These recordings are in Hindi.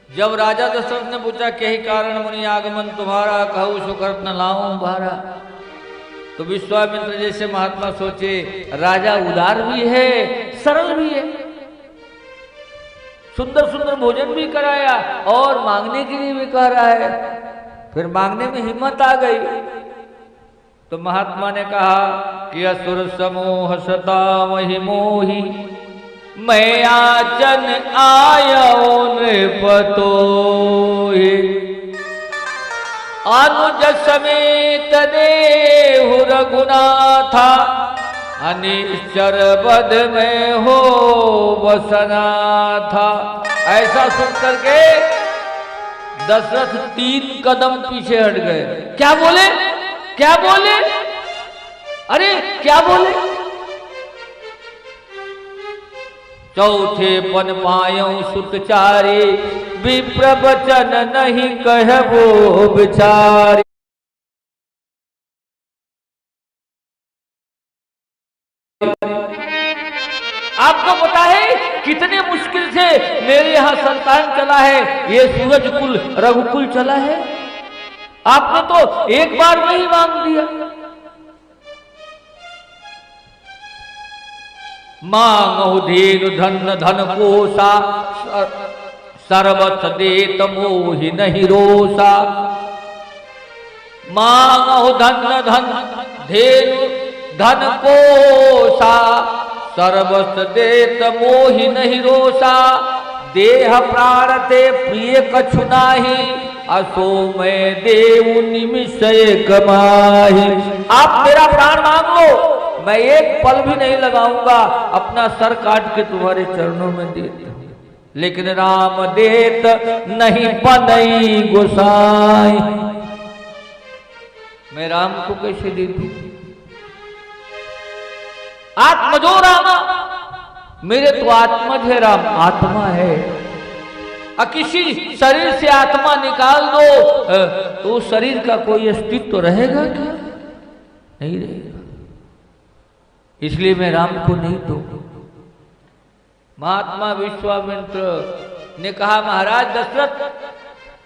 जब राजा दशरथ ने पूछा के ही कारण मुनि आगमन तुम्हारा, कहूँ सुकृत न लाऊं भारा। तो विश्वामित्र जैसे महात्मा सोचे राजा उदार भी है, सरल भी है, सुंदर सुंदर भोजन भी कराया और मांगने के लिए भी कह रहा है। फिर मांगने में हिम्मत आ गई तो महात्मा ने कहा कि असुर समूह सता वही मोही, मैं याचन आयो नृपतोहि। अनुज समेत देहु रघुनाथा, अनिश्चर बध में हो बसना था। ऐसा सुनकर के दशरथ 3 कदम पीछे हट गए। क्या बोले, क्या बोले, अरे क्या बोले? चौथे पन पायौ सुतचारे, विप्र वचन नहीं कहबो बिचारे। आपको पता है कितने मुश्किल से मेरे यहाँ संतान चला है, ये सूरज कुल रघुकुल चला है। आपने तो एक बार में ही मांग दिया। मांगो धेनु धन धन कोसा, सर्वथ देत मोहि नहीं रोसा। मांगो धन धन धेनु धन कोसा, सर्वस्व देत मोहि नहीं रोसा। देह प्राण ते प्रिय कछु नाही, असो मैं देव निमिष कमाही। आप मेरा प्राण मांग लो, मैं एक पल भी नहीं लगाऊंगा, अपना सर काट के तुम्हारे चरणों में देता हूं। लेकिन राम देत नहीं पनई गोसाई, मैं राम को कैसे दे दूं? आत्मजो रामा, मेरे तो आत्मज है राम, आत्मा है। किसी शरीर से आत्मा निकाल दो तो शरीर का कोई अस्तित्व रहेगा क्या? नहीं रहेगा। इसलिए मैं राम को नहीं दूंगा। महात्मा विश्वामित्र ने कहा महाराज दशरथ,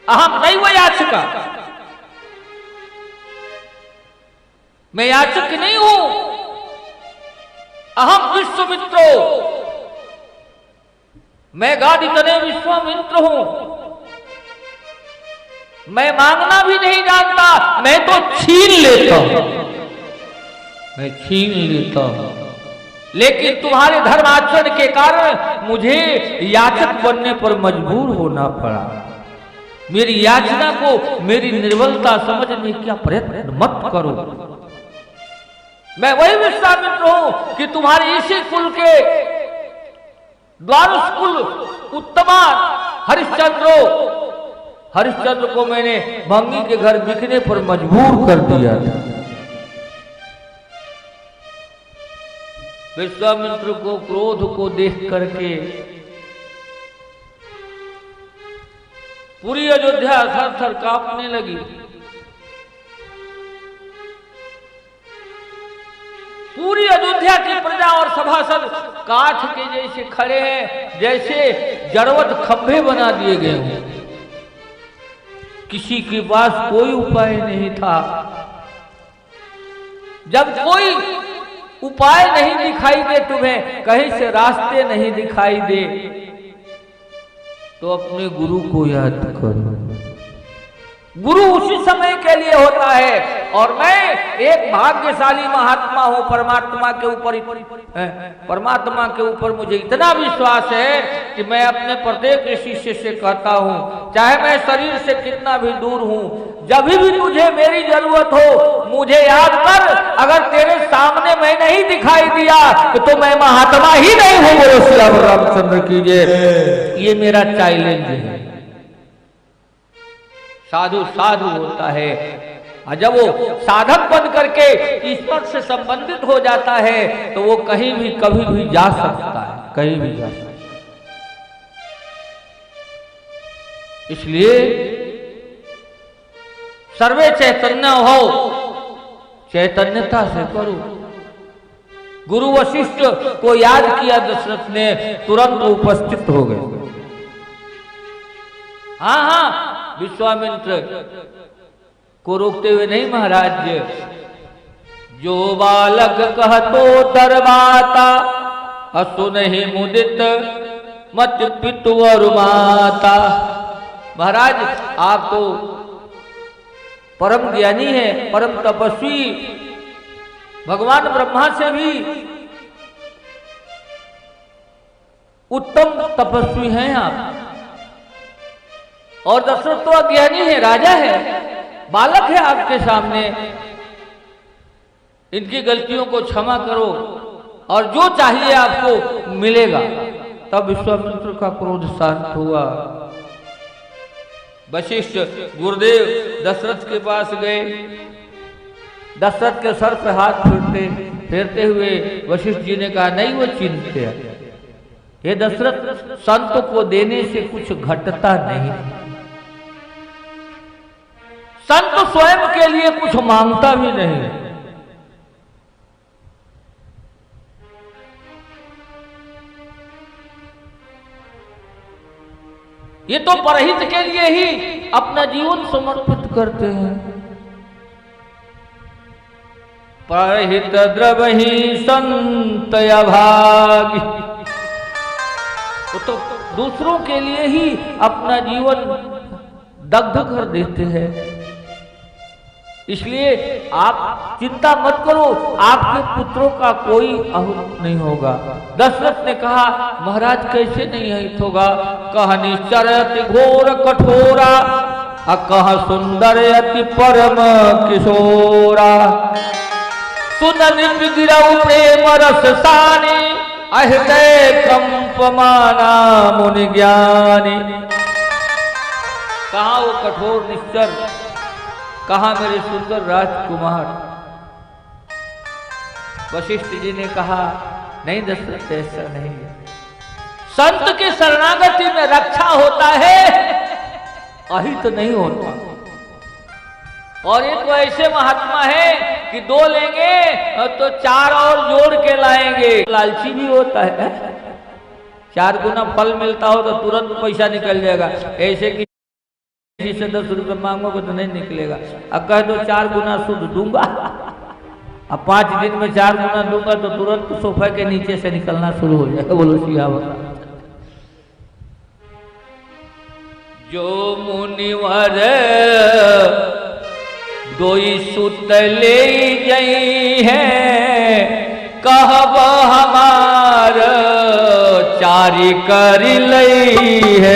अहम नहीं वो याचका, मैं याचक नहीं हूं, अहम विश्वामित्रो, मैं गादितने विश्वामित्र हूं। मैं मांगना भी नहीं जानता, मैं तो छीन लेता हूं, मैं छीन लेता हूं। लेकिन तुम्हारे धर्माचरण के कारण मुझे याचक बनने पर मजबूर होना पड़ा। मेरी याचना को मेरी निर्बलता समझने का प्रयत्न मत करो। मैं वही विश्वामित्र हूं कि तुम्हारे इसी कुल के द्वारस कुल उत्तमा हरिश्चंद्र को मैंने भंगी के घर बिकने पर मजबूर कर दिया था। विश्वामित्र को क्रोध को देख करके पूरी अयोध्या थर-थर कांपने लगी। पूरी अयोध्या की प्रजा और सभासद काठ के जैसे खड़े हैं, जैसे जड़वत खंभे बना दिए गए हों। किसी के पास कोई उपाय नहीं था। जब कोई उपाय नहीं दिखाई दे, तुम्हें कहीं से रास्ते नहीं दिखाई दे, तो अपने गुरु को याद करो। गुरु उसी समय के लिए होता है। और मैं एक भाग्यशाली महात्मा हूं। परमात्मा के ऊपर मुझे इतना विश्वास है कि मैं अपने प्रत्येक शिष्य से कहता हूं, चाहे मैं शरीर से कितना भी दूर हूं, जब भी तुझे मेरी जरूरत हो मुझे याद कर। अगर तेरे सामने मैं नहीं दिखाई दिया तो मैं महात्मा ही नहीं हूं। बोलो श्री रामचंद्र की जय। ये मेरा चैलेंज है। साधु साधु होता है, जब वो साधक बन करके ईश्वर से संबंधित हो जाता है तो वो कहीं भी कभी भी जा सकता है, कहीं भी जा सकता है। इसलिए सर्वे चैतन्य हो, चैतन्यता से करो। गुरु वशिष्ठ को याद किया दशरथ ने, तुरंत उपस्थित हो गए। हाँ हाँ, विश्वामित्र को रोकते हुए नहीं महाराज। जो बालक कहतो दरबाता, असुन ही मुदित मत पितु और माता। महाराज आप तो परम ज्ञानी है, परम तपस्वी, भगवान ब्रह्मा से भी उत्तम तपस्वी हैं आप। और दशरथ तो अज्ञानी है, राजा है, बालक है आपके सामने। इनकी गलतियों को क्षमा करो और जो चाहिए आपको मिलेगा। तब विश्वामित्र का क्रोध शांत हुआ। वशिष्ठ गुरुदेव दशरथ के पास गए। दशरथ के सर पे हाथ फेरते हुए वशिष्ठ जी ने कहा, नहीं वो चिंतित है, हे दशरथ, संत को देने से कुछ घटता नहीं। संत स्वयं के लिए कुछ मांगता भी नहीं। ये तो परहित के लिए ही अपना जीवन समर्पित करते हैं। परहित द्रवहि संत अभागी, वो तो दूसरों के लिए ही अपना जीवन दग्ध कर देते हैं। इसलिए आप चिंता मत करो, आपके पुत्रों का कोई अहुत नहीं होगा। दशरथ ने कहा, महाराज कैसे नहीं अहित होगा? कह निश्चर अति घोर कठोरा, कह सुंदर अति परम किशोरा। सुन गिरऊ प्रेम रस सानी, अहृदय कंपमाना मुनि ज्ञानी। कहा वो कठोर निश्चर, कहा मेरे सुंदर राजकुमार। वशिष्ठ जी ने कहा, नहीं दशरथ, ऐसा नहीं है। संत की शरणागति में रक्षा होता है, अहित नहीं होता। और ये तो ऐसे महात्मा है कि दो लेंगे तो चार और जोड़ के लाएंगे। लालची भी होता है, 4 गुना फल मिलता हो तो तुरंत पैसा निकल जाएगा। ऐसे कि से 10 रुपये मांगोगे तो नहीं निकलेगा। अब कह दो 4 गुना शुद्ध दूंगा, अब 5 दिन में 4 गुना दूंगा तो तुरंत सोफे के नीचे से निकलना शुरू हो जाएगा। बोलो सियावत। जो मुनिवर दोई सुत ले गई है, कहब हमार चारी कर लई है।